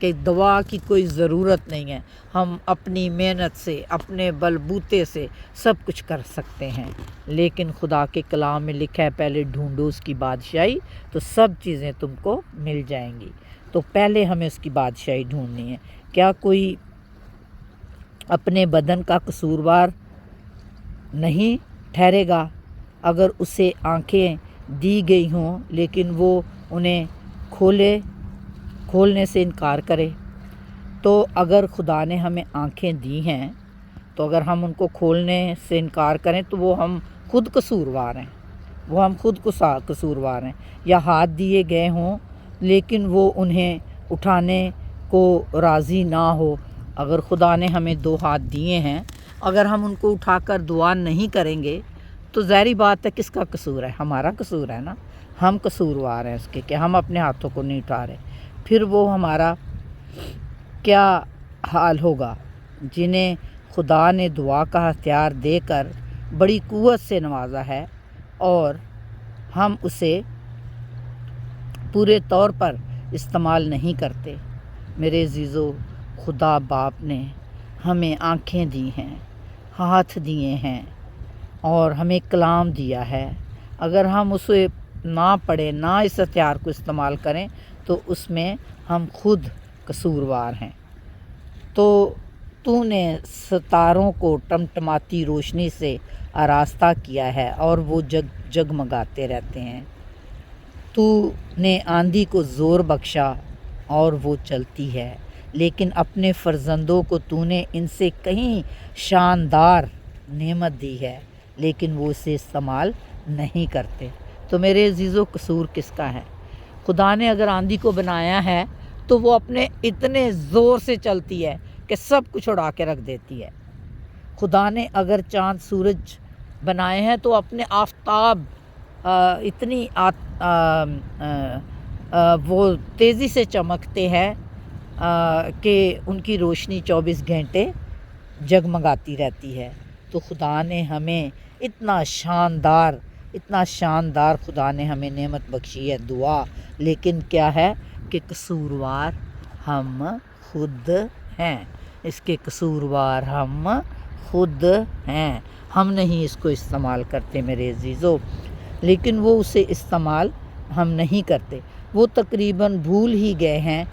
کہ دعا کی کوئی ضرورت نہیں ہے، ہم اپنی محنت سے اپنے بل بوتے سے سب کچھ کر سکتے ہیں، لیکن خدا کے کلام میں لکھا ہے پہلے ڈھونڈو اس کی بادشاہی تو سب چیزیں تم کو مل جائیں گی۔ تو پہلے ہمیں اس کی بادشاہی ڈھونڈنی ہے۔ کیا کوئی اپنے بدن کا قصوروار نہیں ٹھہرے گا اگر اسے آنکھیں دی گئی ہوں لیکن وہ انہیں کھولنے سے انکار کرے؟ تو اگر خدا نے ہمیں آنکھیں دی ہیں تو اگر ہم ان کو کھولنے سے انکار کریں تو وہ ہم خود قصوروار ہیں، وہ ہم خود قصوروار ہیں۔ یا ہاتھ دیے گئے ہوں لیکن وہ انہیں اٹھانے کو راضی نہ ہو، اگر خدا نے ہمیں 2 ہاتھ دیے ہیں، اگر ہم ان کو اٹھا کر دعا نہیں کریں گے تو ظاہری بات ہے کس کا قصور ہے؟ ہمارا قصور ہے نا، ہم قصوروار ہیں اس کے کہ ہم اپنے ہاتھوں کو نہیں اٹھا رہے۔ پھر وہ ہمارا کیا حال ہوگا جنہیں خدا نے دعا کا ہتھیار دے کر بڑی قوت سے نوازا ہے اور ہم اسے پورے طور پر استعمال نہیں کرتے۔ میرے عزیزو، خدا باپ نے ہمیں آنکھیں دی ہیں، ہاتھ دیے ہیں اور ہمیں کلام دیا ہے۔ اگر ہم اسے نہ پڑھیں، نہ اس ہتھیار کو استعمال کریں تو اس میں ہم خود قصوروار ہیں۔ تو نے ستاروں کو ٹمٹماتی روشنی سے آراستہ کیا ہے اور وہ جگمگاتے رہتے ہیں۔ تو نے آندھی کو زور بخشا اور وہ چلتی ہے، لیکن اپنے فرزندوں کو تو نے ان سے کہیں شاندار نعمت دی ہے لیکن وہ اسے استعمال نہیں کرتے۔ تو میرے عزیزو، قصور کس کا ہے؟ خدا نے اگر آندھی کو بنایا ہے تو وہ اپنے اتنے زور سے چلتی ہے کہ سب کچھ اڑا کے رکھ دیتی ہے۔ خدا نے اگر چاند سورج بنائے ہیں تو اپنے آفتاب اتنی وہ تیزی سے چمکتے ہیں کہ ان کی روشنی 24 گھنٹے جگمگاتی رہتی ہے۔ تو خدا نے ہمیں اتنا شاندار خدا نے ہمیں نعمت بخشی ہے دعا، لیکن کیا ہے کہ قصوروار ہم خود ہیں، اس کے قصوروار ہم خود ہیں۔ ہم نہیں اس کو استعمال کرتے میرے عزیزو، لیکن وہ اسے استعمال ہم نہیں کرتے۔ وہ تقریباً بھول ہی گئے ہیں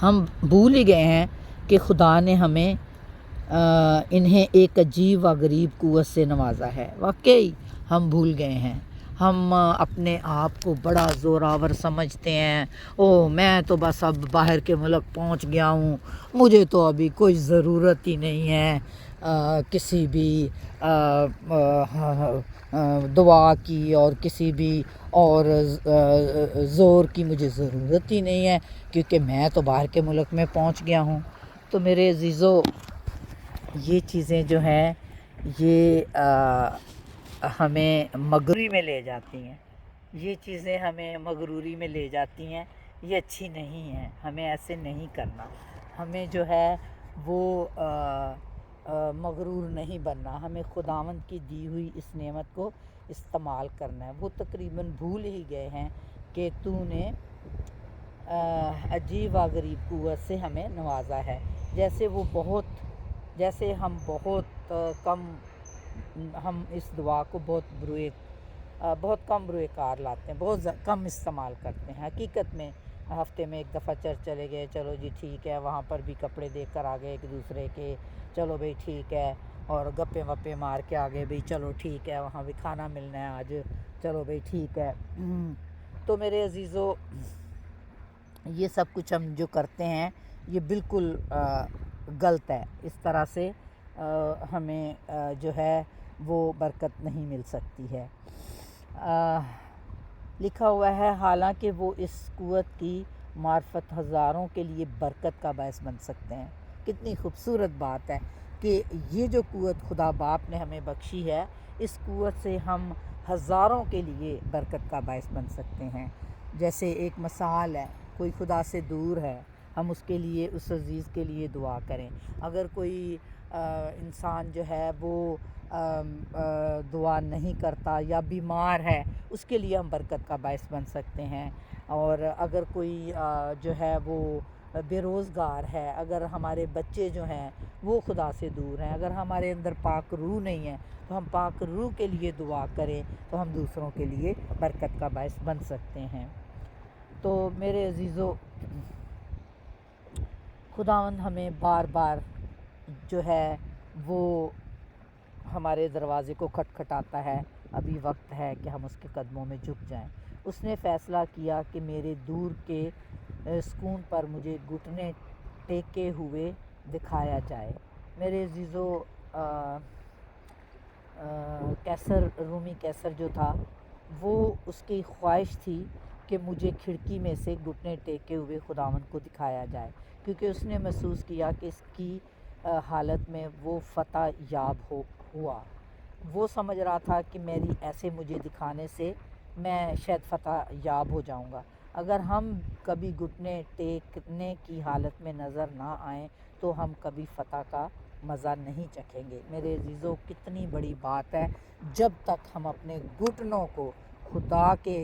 ہم بھول ہی گئے ہیں کہ خدا نے ہمیں انہیں ایک عجیب و غریب قوت سے نوازا ہے۔ واقعی ہم بھول گئے ہیں۔ ہم اپنے آپ کو بڑا زوراور سمجھتے ہیں، میں تو بس اب باہر کے ملک پہنچ گیا ہوں، مجھے تو ابھی کوئی ضرورت ہی نہیں ہے کسی بھی دعا کی اور کسی بھی اور زور کی مجھے ضرورت ہی نہیں ہے کیونکہ میں تو باہر کے ملک میں پہنچ گیا ہوں۔ تو میرے عزیزو، یہ چیزیں جو ہیں یہ ہمیں مغروری میں لے جاتی ہیں، یہ چیزیں ہمیں مغروری میں لے جاتی ہیں، یہ اچھی نہیں ہیں، ہمیں ایسے نہیں کرنا۔ ہمیں جو ہے وہ مغرور نہیں بننا، ہمیں خداوند کی دی ہوئی اس نعمت کو استعمال کرنا ہے۔ وہ تقریباً بھول ہی گئے ہیں کہ تو نے عجیب و غریب قوت سے ہمیں نوازا ہے۔ جیسے ہم بہت کم ہم اس دعا کو بہت کم بروئے کار لاتے ہیں، بہت کم استعمال کرتے ہیں۔ حقیقت میں ہفتے میں 1 دفعہ چرچ چلے گئے، چلو جی ٹھیک ہے، وہاں پر بھی کپڑے دیکھ کر آ گئے ایک دوسرے کے، چلو بھئی ٹھیک ہے، اور گپے وپے مار کے آ گئے، بھئی چلو ٹھیک ہے، وہاں بھی کھانا ملنا ہے آج، چلو بھئی ٹھیک ہے۔ تو میرے عزیزو، یہ سب کچھ ہم جو کرتے ہیں یہ بالکل غلط ہے۔ اس طرح سے ہمیں جو ہے وہ برکت نہیں مل سکتی ہے۔ لکھا ہوا ہے، حالانکہ وہ اس قوت کی معرفت ہزاروں کے لیے برکت کا باعث بن سکتے ہیں۔ کتنی خوبصورت بات ہے کہ یہ جو قوت خدا باپ نے ہمیں بخشی ہے، اس قوت سے ہم ہزاروں کے لیے برکت کا باعث بن سکتے ہیں۔ جیسے ایک مثال ہے، کوئی خدا سے دور ہے، ہم اس کے لیے، اس عزیز کے لیے دعا کریں۔ اگر کوئی انسان جو ہے وہ دعا نہیں کرتا یا بیمار ہے، اس کے لیے ہم برکت کا باعث بن سکتے ہیں۔ اور اگر کوئی جو ہے وہ بے روزگار ہے، اگر ہمارے بچے جو ہیں وہ خدا سے دور ہیں، اگر ہمارے اندر پاک روح نہیں ہے تو ہم پاک روح کے لیے دعا کریں تو ہم دوسروں کے لیے برکت کا باعث بن سکتے ہیں۔ تو میرے عزیزو، خداوند ہمیں بار بار جو ہے وہ ہمارے دروازے کو کھٹکھٹاتا ہے، ابھی وقت ہے کہ ہم اس کے قدموں میں جھک جائیں۔ اس نے فیصلہ کیا کہ میرے دور کے سکون پر مجھے گھٹنے ٹیکے ہوئے دکھایا جائے۔ میرے عزیزو، کیسر، رومی کیسر جو تھا، وہ اس کی خواہش تھی کہ مجھے کھڑکی میں سے گھٹنے ٹیکے ہوئے خداوند کو دکھایا جائے، کیونکہ اس نے محسوس کیا کہ اس کی حالت میں وہ فتح یاب ہوا۔ وہ سمجھ رہا تھا کہ میری ایسے مجھے دکھانے سے میں شاید فتح یاب ہو جاؤں گا۔ اگر ہم کبھی گھٹنے ٹیکنے کی حالت میں نظر نہ آئیں تو ہم کبھی فتح کا مزہ نہیں چکھیں گے۔ میرے عزیزو، کتنی بڑی بات ہے، جب تک ہم اپنے گھٹنوں کو خدا کے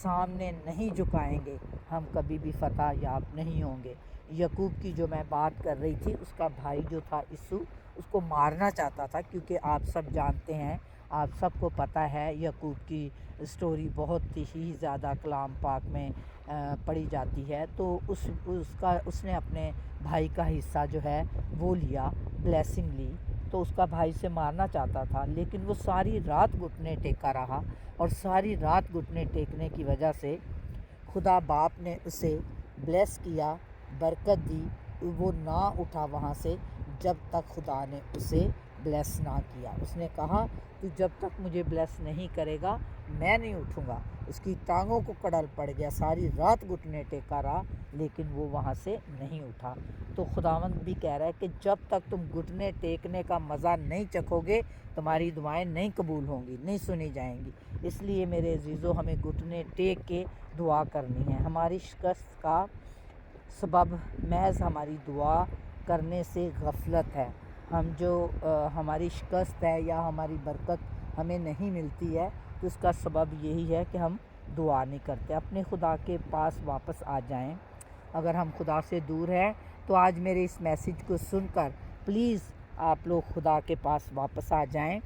سامنے نہیں جھکائیں گے ہم کبھی بھی فتح یاب نہیں ہوں گے۔ یعقوب کی جو میں بات کر رہی تھی، اس کا بھائی جو تھا عیسو، اس کو مارنا چاہتا تھا، کیونکہ آپ سب جانتے ہیں، آپ سب کو پتہ ہے یعقوب کی سٹوری بہت ہی زیادہ کلام پاک میں پڑھی جاتی ہے۔ تو اس نے اپنے بھائی کا حصہ جو ہے وہ لیا، بلیسنگ لی، تو اس کا بھائی سے مارنا چاہتا تھا، لیکن وہ ساری رات گھٹنے ٹیکا رہا، اور ساری رات گھٹنے ٹیکنے کی وجہ سے خدا باپ نے اسے بلیس کیا، برکت دی۔ وہ نہ اٹھا وہاں سے جب تک خدا نے اسے بلیس نہ کیا۔ اس نے کہا تو جب تک مجھے بلیس نہیں کرے گا میں نہیں اٹھوں گا۔ اس کی ٹانگوں کو کڑل پڑ گیا، ساری رات گھٹنے ٹیکا رہا، لیکن وہ وہاں سے نہیں اٹھا۔ تو خداوند بھی کہہ رہا ہے کہ جب تک تم گھٹنے ٹیکنے کا مزہ نہیں چکھو گے تمہاری دعائیں نہیں قبول ہوں گی، نہیں سنی جائیں گی۔ اس لیے میرے عزیزو، ہمیں گھٹنے ٹیک کے دعا کرنی ہے۔ ہماری شکست کا سبب محض ہماری دعا کرنے سے غفلت ہے۔ ہم جو ہماری شکست ہے یا ہماری برکت ہمیں نہیں ملتی ہے تو اس کا سبب یہی ہے کہ ہم دعا نہیں کرتے۔ اپنے خدا کے پاس واپس آ جائیں۔ اگر ہم خدا سے دور ہیں تو آج میرے اس میسیج کو سن کر پلیز آپ لوگ خدا کے پاس واپس آ جائیں،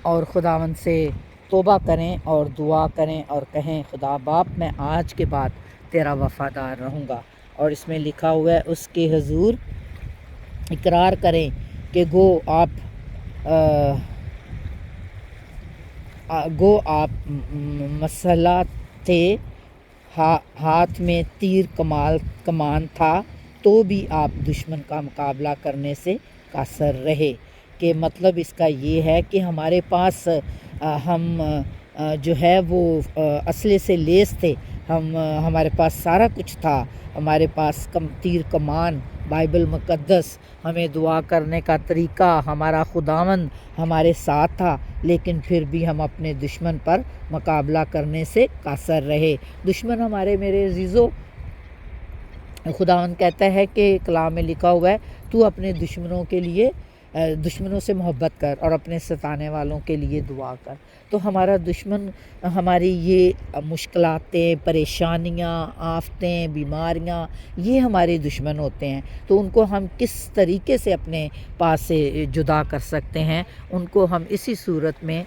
اور خداوند سے توبہ کریں اور دعا کریں اور کہیں خدا باپ میں آج کے بعد تیرا وفادار رہوں گا۔ اور اس میں لکھا ہوا ہے اس کے حضور اقرار کریں کہ گو آپ مسلح تھے، ہاتھ میں تیر کمان تھا، تو بھی آپ دشمن کا مقابلہ کرنے سے قاصر رہے۔ کہ مطلب اس کا یہ ہے کہ ہمارے پاس ہم جو ہے وہ اسلحے سے لیس تھے، ہمارے پاس سارا کچھ تھا، ہمارے پاس تیر کمان، بائبل مقدس، ہمیں دعا کرنے کا طریقہ، ہمارا خداوند ہمارے ساتھ تھا، لیکن پھر بھی ہم اپنے دشمن پر مقابلہ کرنے سے قاصر رہے۔ دشمن ہمارے، میرے عزیزو، خداوند کہتا ہے کہ کلام میں لکھا ہوا ہے تو اپنے دشمنوں سے محبت کر اور اپنے ستانے والوں کے لیے دعا کر۔ تو ہمارا دشمن، ہماری یہ مشکلاتیں، پریشانیاں، آفتیں، بیماریاں، یہ ہمارے دشمن ہوتے ہیں۔ تو ان کو ہم کس طریقے سے اپنے پاس سے جدا کر سکتے ہیں؟ ان کو ہم اسی صورت میں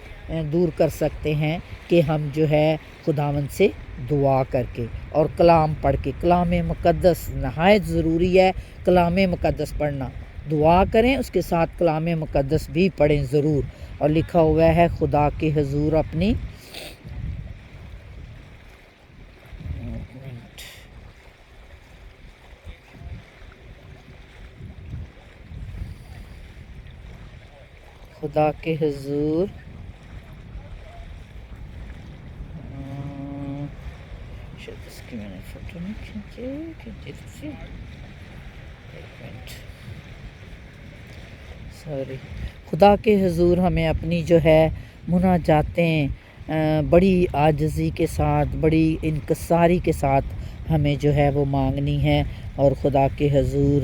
دور کر سکتے ہیں کہ ہم جو ہے خداوند سے دعا کر کے اور کلام پڑھ کے۔ کلام مقدس نہایت ضروری ہے، کلام مقدس پڑھنا۔ دعا کریں، اس کے ساتھ کلام مقدس بھی پڑھیں ضرور۔ اور لکھا ہوا ہے خدا کے حضور اپنی خدا کے حضور اس کی میں نے فوٹو نہیں کھینچی تھی، سوری۔ خدا کے حضور ہمیں اپنی جو ہے مناجاتیں بڑی عاجزی کے ساتھ، بڑی انکساری کے ساتھ ہمیں جو ہے وہ مانگنی ہے، اور خدا کے حضور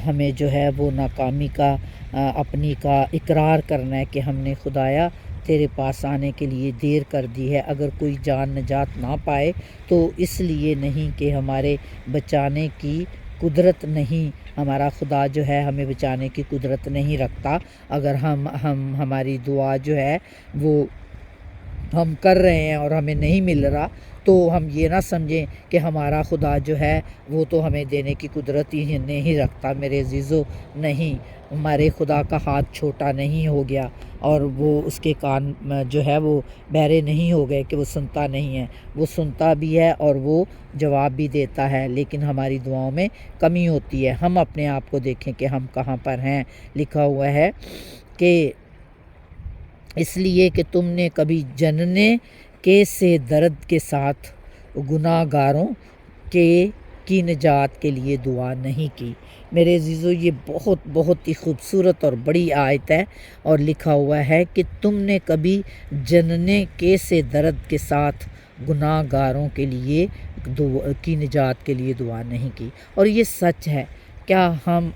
ہمیں جو ہے وہ ناکامی کا اپنی کا اقرار کرنا ہے کہ ہم نے خدایا تیرے پاس آنے کے لیے دیر کر دی ہے۔ اگر کوئی جان نجات نہ پائے تو اس لیے نہیں کہ ہمارے بچانے کی قدرت نہیں، ہمارا خدا جو ہے ہمیں بچانے کی قدرت نہیں رکھتا۔ اگر ہماری دعا جو ہے وہ ہم کر رہے ہیں اور ہمیں نہیں مل رہا تو ہم یہ نہ سمجھیں کہ ہمارا خدا جو ہے وہ تو ہمیں دینے کی قدرت ہی نہیں رکھتا۔ میرے عزیزو، نہیں، ہمارے خدا کا ہاتھ چھوٹا نہیں ہو گیا اور وہ اس کے کان جو ہے وہ بہرے نہیں ہو گئے کہ وہ سنتا نہیں ہے، وہ سنتا بھی ہے اور وہ جواب بھی دیتا ہے، لیکن ہماری دعاؤں میں کمی ہوتی ہے۔ ہم اپنے آپ کو دیکھیں کہ ہم کہاں پر ہیں۔ لکھا ہوا ہے کہ اس لیے کہ تم نے کبھی جننے کے سے درد کے ساتھ گناہ گاروں کی نجات کے لیے دعا نہیں کی۔ میرے عزیزو، یہ بہت بہت ہی خوبصورت اور بڑی آیت ہے، اور لکھا ہوا ہے کہ تم نے کبھی جننے کے سے درد کے ساتھ گناہ گاروں کے لیے کی نجات کے لیے دعا نہیں کی۔ اور یہ سچ ہے۔ کیا ہم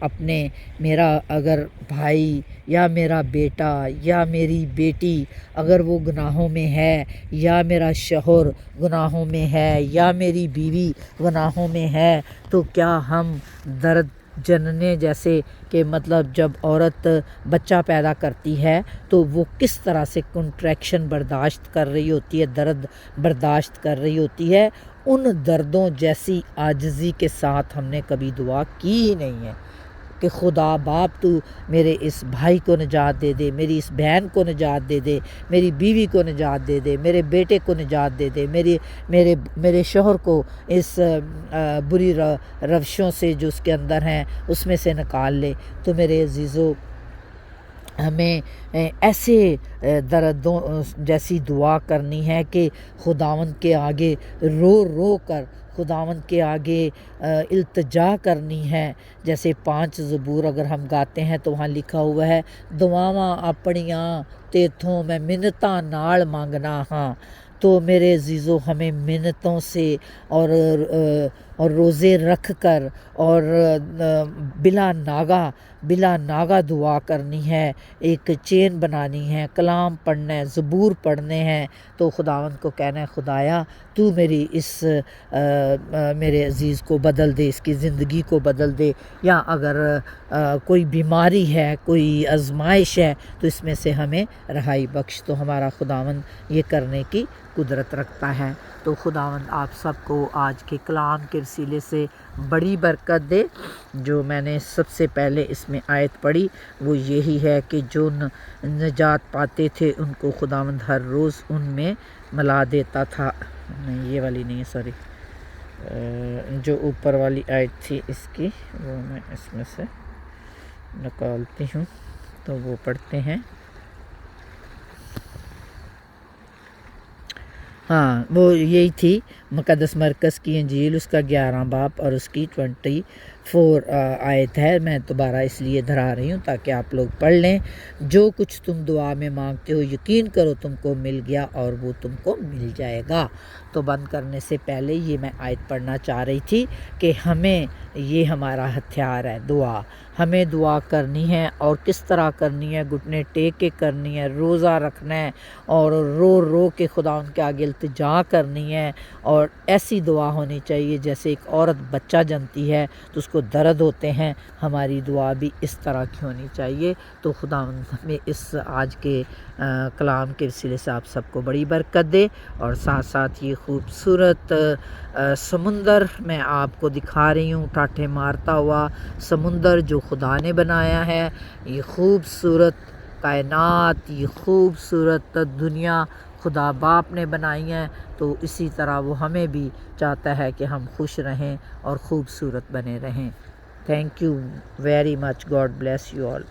میرا اگر بھائی یا میرا بیٹا یا میری بیٹی اگر وہ گناہوں میں ہے، یا میرا شوہر گناہوں میں ہے، یا میری بیوی گناہوں میں ہے، تو کیا ہم درد جننے جیسے کہ مطلب جب عورت بچہ پیدا کرتی ہے تو وہ کس طرح سے کنٹریکشن برداشت کر رہی ہوتی ہے، درد برداشت کر رہی ہوتی ہے، ان دردوں جیسی عاجزی کے ساتھ ہم نے کبھی دعا کی ہی نہیں ہے کہ خدا باپ تو میرے اس بھائی کو نجات دے دے، میری اس بہن کو نجات دے دے، میری بیوی کو نجات دے دے، میرے بیٹے کو نجات دے دے، میرے شوہر کو اس بری روشوں سے جو اس کے اندر ہیں اس میں سے نکال لے۔ تو میرے عزیزو، ہمیں ایسے دردوں جیسی دعا کرنی ہے کہ خداوند کے آگے رو رو کر خداوند کے آگے التجا کرنی ہے۔ جیسے 5 زبور اگر ہم گاتے ہیں تو وہاں لکھا ہوا ہے، دعاواں اپنیاں تیتھوں میں منتاں نال مانگنا ہاں۔ تو میرے عزیزو، ہمیں منتوں سے اور روزے رکھ کر اور بلا ناگا دعا کرنی ہے، ایک چین بنانی ہے، کلام پڑھنا ہے، زبور پڑھنے ہیں، تو خداوند کو کہنا ہے، خدایا تو میری میرے عزیز کو بدل دے، اس کی زندگی کو بدل دے، یا اگر کوئی بیماری ہے، کوئی آزمائش ہے تو اس میں سے ہمیں رہائی بخش۔ تو ہمارا خداوند یہ کرنے کی قدرت رکھتا ہے۔ تو خداوند آپ سب کو آج کے کلام کے وسیلے سے بڑی برکت دے۔ جو میں نے سب سے پہلے اس میں آیت پڑھی وہ یہی ہے کہ جو نجات پاتے تھے ان کو خداوند ہر روز ان میں ملا دیتا تھا۔ نہیں، یہ والی نہیں ہے، سوری، جو اوپر والی آیت تھی اس کی، وہ میں اس میں سے نکالتی ہوں، تو وہ پڑھتے ہیں۔ ہاں، وہ یہی تھی، مقدس مرکز کی انجیل اس کا 11 باب اور اس کی 24 آیت ہے۔ میں دوبارہ اس لیے دہرا رہی ہوں تاکہ آپ لوگ پڑھ لیں۔ جو کچھ تم دعا میں مانگتے ہو یقین کرو تم کو مل گیا اور وہ تم کو مل جائے گا۔ تو بند کرنے سے پہلے یہ میں آیت پڑھنا چاہ رہی تھی کہ ہمیں یہ ہمارا ہتھیار ہے دعا۔ ہمیں دعا کرنی ہے، اور کس طرح کرنی ہے؟ گھٹنے ٹیک کے کرنی ہے، روزہ رکھنا ہے، اور رو رو کے خدا ان کے آگے التجا کرنی ہے، اور ایسی دعا ہونی چاہیے جیسے ایک عورت بچہ جنتی ہے تو اس کو درد ہوتے ہیں، ہماری دعا بھی اس طرح کی ہونی چاہیے۔ تو خدا ہمیں اس آج کے کلام کے وسیلے سے آپ سب کو بڑی برکت دے، اور ساتھ ساتھ یہ خوبصورت سمندر میں آپ کو دکھا رہی ہوں، ٹاٹھے مارتا ہوا سمندر جو خدا نے بنایا ہے، یہ خوبصورت کائنات، یہ خوبصورت دنیا خدا باپ نے بنائی ہیں، تو اسی طرح وہ ہمیں بھی چاہتا ہے کہ ہم خوش رہیں اور خوبصورت بنے رہیں۔ Thank you very much, God bless you all.